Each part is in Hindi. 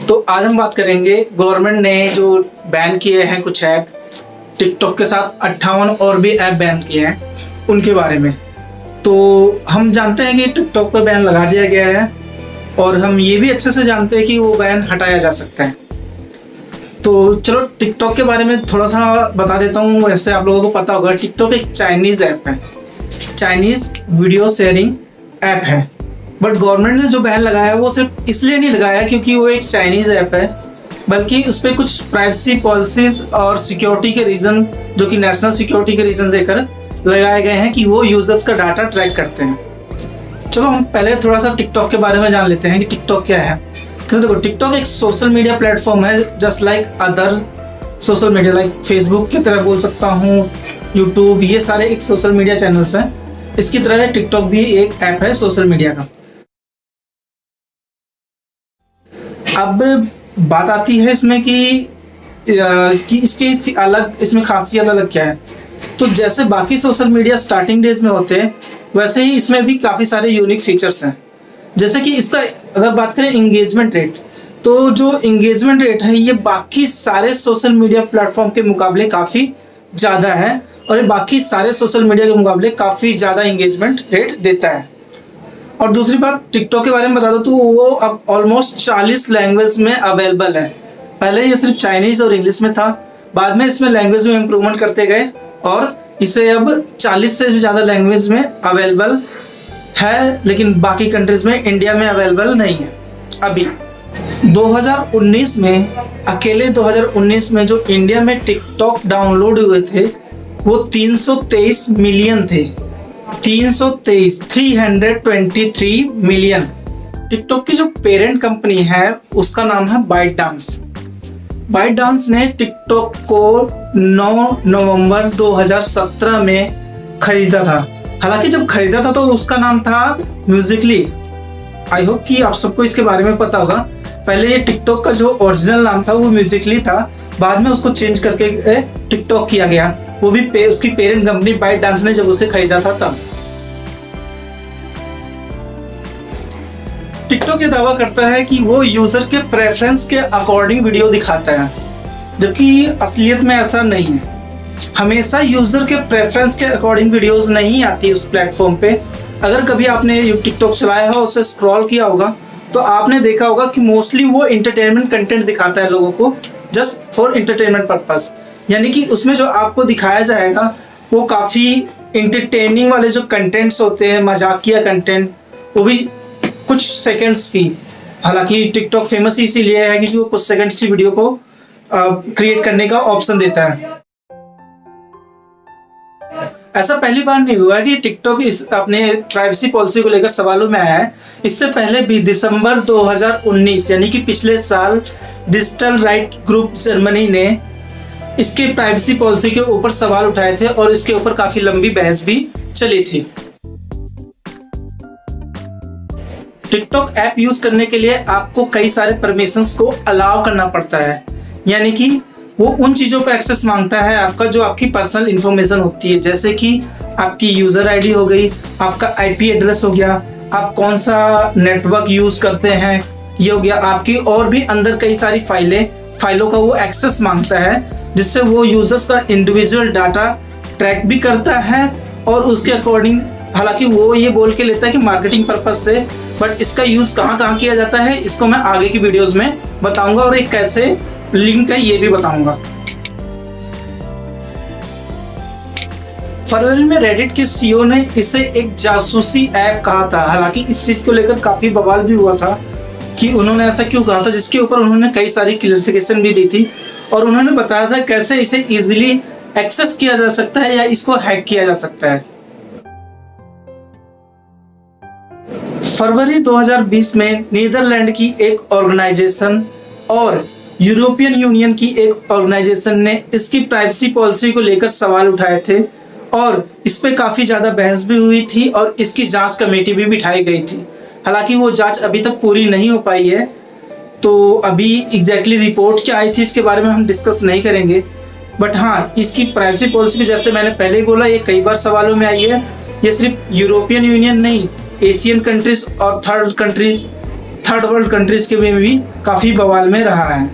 तो आज हम बात करेंगे गवर्नमेंट ने जो बैन किए हैं कुछ ऐप, टिकटॉक के साथ 58 और भी ऐप बैन किए हैं उनके बारे में। तो हम जानते हैं कि टिकटॉक पर बैन लगा दिया गया है और हम ये भी अच्छे से जानते हैं कि वो बैन हटाया जा सकता है। तो चलो टिकटॉक के बारे में थोड़ा सा बता देता हूँ। वैसे आप लोगों को पता होगा टिकटॉक एक चाइनीज़ ऐप है, चाइनीज़ वीडियो शेयरिंग ऐप है। बट गवर्नमेंट ने जो बैन लगाया है वो सिर्फ इसलिए नहीं लगाया क्योंकि वो एक चाइनीज़ ऐप है, बल्कि उस पर कुछ प्राइवेसी पॉलिसीज और सिक्योरिटी के रीज़न, जो कि नेशनल सिक्योरिटी के रीज़न देकर लगाए गए हैं कि वो यूजर्स का डाटा ट्रैक करते हैं। चलो हम पहले थोड़ा सा टिकटॉक के बारे में जान लेते हैं कि टिकटॉक क्या है। तो देखो, टिकटॉक एक सोशल मीडिया प्लेटफॉर्म है, just like other social media, like Facebook की तरह बोल सकता हूँ, यूट्यूब, ये सारे एक सोशल मीडिया चैनल्स हैं। इसकी तरह टिकटॉक भी एक ऐप है सोशल मीडिया का। अब बात आती है इसमें कि इसकी अलग, इसमें खासियत अलग क्या है। तो जैसे बाकी सोशल मीडिया स्टार्टिंग डेज में होते हैं, वैसे ही इसमें भी काफ़ी सारे यूनिक फीचर्स हैं। जैसे कि इसका अगर बात करें इंगेजमेंट रेट, तो जो इंगेजमेंट रेट है ये बाकी सारे सोशल मीडिया प्लेटफॉर्म के मुकाबले काफ़ी ज़्यादा है और ये बाकी सारे सोशल मीडिया के मुकाबले काफ़ी ज़्यादा इंगेजमेंट रेट देता है। और दूसरी बात टिकटॉक के बारे में बता दो तो वो अब ऑलमोस्ट 40 लैंग्वेज में अवेलेबल है। पहले ये सिर्फ चाइनीज़ और इंग्लिश में था, बाद में इसमें लैंग्वेज में इम्प्रूवमेंट करते गए और इसे अब 40 से भी ज़्यादा लैंग्वेज में अवेलेबल है, लेकिन बाकी कंट्रीज़ में, इंडिया में अवेलेबल नहीं है अभी। 2019 में, अकेले 2019 में जो इंडिया में टिकटॉक डाउनलोड हुए थे वो 323 मिलियन थे। 323 मिलियन। टिकटॉक की जो पेरेंट कंपनी है उसका नाम है बाइट डांस। बाइट डांस ने टिकटॉक को 9 नवंबर 2017 में खरीदा था। हालांकि जब खरीदा था तो उसका नाम था म्यूजिकली। आई होप कि आप सबको इसके बारे में पता होगा। पहले ये टिकटॉक का जो ओरिजिनल नाम था वो म्यूजिकली था, बाद में उसको चेंज करके टिकटॉक किया गया, वो भी उसकी पेरेंट कंपनी बाइट डांस ने जब उसे खरीदा था तब। टिकटॉक ये दावा करता है कि वो यूजर के प्रेफरेंस के अकॉर्डिंग वीडियो दिखाता है, जबकि असलियत में ऐसा नहीं है। हमेशा यूजर के प्रेफरेंस के अकॉर्डिंग वीडियोस नहीं आती उस प्लेटफॉर्म पे। अगर कभी आपने टिकटॉक चलाया हो, उसे स्क्रॉल किया होगा, तो आपने देखा होगा कि मोस्टली वो इंटरटेनमेंट कंटेंट दिखाता है लोगों को, जस्ट फॉर इंटरटेनमेंट पर्पस। यानी कि उसमें जो आपको दिखाया जाएगा वो काफ़ी इंटरटेनिंग वाले जो कंटेंट्स होते हैं, मजाकिया कंटेंट, वो भी कुछ सेकंड्स की। हालांकि टिकटॉक फेमस ही इसीलिए है कि वो कुछ सेकंड्स की वीडियो को क्रिएट करने का ऑप्शन देता है। ऐसा पहली बार नहीं हुआ है कि टिकटॉक इस अपने प्राइवेसी पॉलिसी को लेकर सवालों में आया है। इससे पहले भी दिसंबर 2019 यानी कि पिछले साल डिजिटल राइट ग्रुप जर्मनी ने इसके प्राइवेसी पॉलिसी के ऊपर सवाल उठाए थे और इसके ऊपर काफी लंबी बहस भी चली थी। टिकटॉक ऐप यूज करने के लिए आपको कई सारे परमिशंस को अलाउ करना पड़ता है, यानी कि वो उन चीज़ों पे एक्सेस मांगता है आपका जो आपकी पर्सनल इंफॉर्मेशन होती है, जैसे कि आपकी यूज़र आईडी हो गई, आपका आईपी एड्रेस हो गया, आप कौन सा नेटवर्क यूज़ करते हैं ये हो गया, आपकी और भी अंदर कई सारी फाइलों का वो एक्सेस मांगता है, जिससे वो यूजर्स का इंडिविजुअल डाटा ट्रैक भी करता है और उसके अकॉर्डिंग, हालांकि वो ये बोल के लेता है कि मार्केटिंग पर्पज से, बट इसका यूज़ कहाँ कहाँ किया जाता है इसको मैं आगे की वीडियोज़ में बताऊँगा और एक कैसे लिंक है ये भी बताऊंगा। फरवरी में रेडिट के सीईओ ने इसे एक जासूसी ऐप कहा था। हालांकि इस चीज को लेकर काफी बवाल भी हुआ था कि उन्होंने ऐसा क्यों कहा था, जिसके ऊपर उन्होंने कई सारी क्लैरिफिकेशन भी दी थी और उन्होंने बताया था कैसे इसे इजीली एक्सेस किया जा सकता है या इसको हैक किया जा सकता है। फरवरी 2020 में नीदरलैंड की एक ऑर्गेनाइजेशन और यूरोपियन यूनियन की एक ऑर्गेनाइजेशन ने इसकी प्राइवेसी पॉलिसी को लेकर सवाल उठाए थे और इस पे काफ़ी ज़्यादा बहस भी हुई थी और इसकी जांच कमेटी भी बिठाई गई थी। हालांकि वो जांच अभी तक पूरी नहीं हो पाई है, तो अभी एग्जैक्टली रिपोर्ट क्या आई थी इसके बारे में हम डिस्कस नहीं करेंगे। बट हाँ, इसकी प्राइवेसी पॉलिसी भी जैसे मैंने पहले ही बोला, ये कई बार सवालों में आई है। ये सिर्फ यूरोपियन यूनियन नहीं, एशियन कंट्रीज और third countries third world countries के में भी काफी बवाल में रहा है।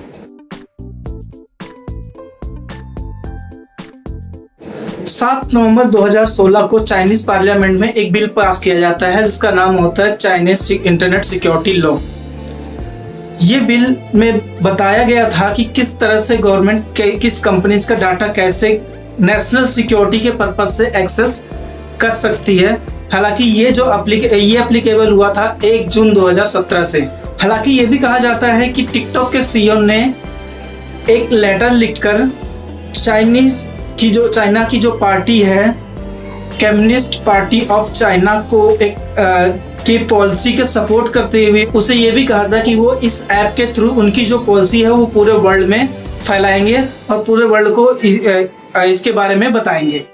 सात नवंबर 2016 को चाइनीज पार्लियामेंट में एक बिल पास किया जाता है जिसका नाम होता है चाइनीज इंटरनेट सिक्योरिटी लॉ। ये बिल में बताया गया था कि किस तरह से गवर्नमेंट किस कंपनीज का डाटा कैसे नेशनल सिक्योरिटी के पर्पज से एक्सेस कर सकती है। हालांकि ये जो एप्लीकेबल हुआ था 1 जून 2017 से। हालांकि ये भी कहा जाता है कि टिकटॉक के सीईओ ने एक लेटर लिखकर चाइना की जो पार्टी है कम्युनिस्ट पार्टी ऑफ चाइना को एक की पॉलिसी के सपोर्ट करते हुए उसे ये भी कहा था कि वो इस ऐप के थ्रू उनकी जो पॉलिसी है वो पूरे वर्ल्ड में फैलाएंगे और पूरे वर्ल्ड को इसके बारे में बताएंगे।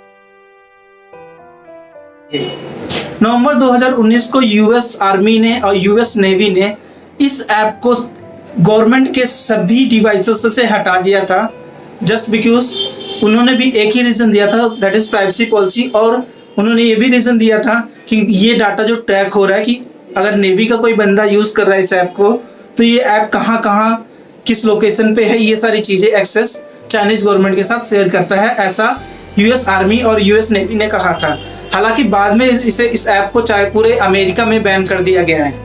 नवंबर 2019 को यूएस आर्मी ने और यूएस नेवी ने इस ऐप को गवर्नमेंट के सभी डिवाइसेस से हटा दिया था जस्ट बिकॉज उन्होंने भी एक ही रीजन दिया था, दैट इज प्राइवेसी पॉलिसी। और उन्होंने ये भी रीजन दिया था कि ये डाटा जो ट्रैक हो रहा है कि अगर नेवी का कोई बंदा यूज कर रहा है इस ऐप को तो ये ऐप कहाँ कहाँ किस लोकेशन पे है, ये सारी चीजें एक्सेस चाइनीज गवर्नमेंट के साथ शेयर करता है, ऐसा यूएस आर्मी और यूएस नेवी ने कहा था। हालांकि बाद में इस ऐप को चाहे पूरे अमेरिका में बैन कर दिया गया है।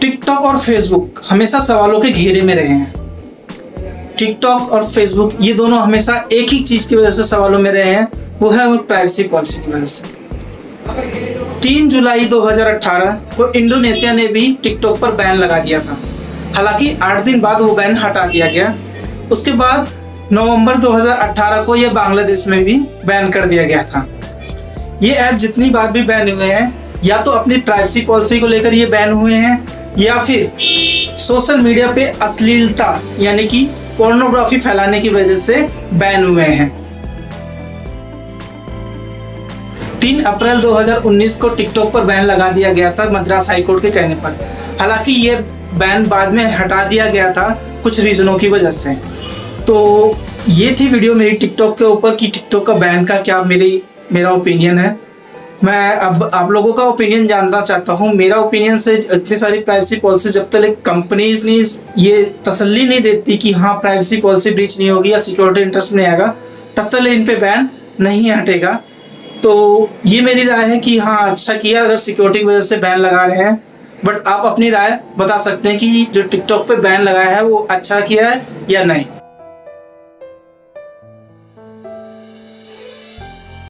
टिकटॉक और फेसबुक हमेशा सवालों के घेरे में रहे हैं। टिकटॉक और फेसबुक ये दोनों हमेशा एक ही चीज की वजह से सवालों में रहे हैं, वो है प्राइवेसी पॉलिसी की वजह से। 3 जुलाई 2018 को इंडोनेशिया ने भी टिकटॉक पर बैन लगा दिया था। हालांकि 8 दिन बाद वो बैन हटा दिया गया। उसके बाद नवंबर 2018 को यह बांग्लादेश में भी बैन कर दिया गया था। ये ऐप जितनी बार भी बैन हुए हैं या तो अपनी प्राइवेसी पॉलिसी को लेकर ये बैन हुए हैं या फिर सोशल मीडिया पे अश्लीलता यानी कि पोर्नोग्राफी फैलाने की वजह से बैन हुए हैं। 3 अप्रैल 2019 को टिकटॉक पर बैन लगा दिया गया था मद्रास हाईकोर्ट के कहने पर। हालांकि ये बैन बाद में हटा दिया गया था कुछ रीजनों की वजह से। तो ये थी वीडियो मेरी टिकटॉक के ऊपर कि टिकटॉक का बैन का क्या मेरा ओपिनियन है। मैं अब आप लोगों का ओपिनियन जानना चाहता हूँ। मेरा ओपिनियन से इतनी सारी प्राइवेसी पॉलिसी जब तक कंपनीज ये तसल्ली नहीं देती कि हाँ प्राइवेसी पॉलिसी ब्रीच नहीं होगी या सिक्योरिटी इंटरेस्ट नहीं आएगा तब तक इन पे बैन नहीं हटेगा। तो ये मेरी राय है कि हाँ अच्छा किया अगर सिक्योरिटी की वजह से बैन लगा रहे हैं, बट आप अपनी राय बता सकते हैं कि जो टिकटॉक पे बैन लगाया है वो अच्छा किया है या नहीं।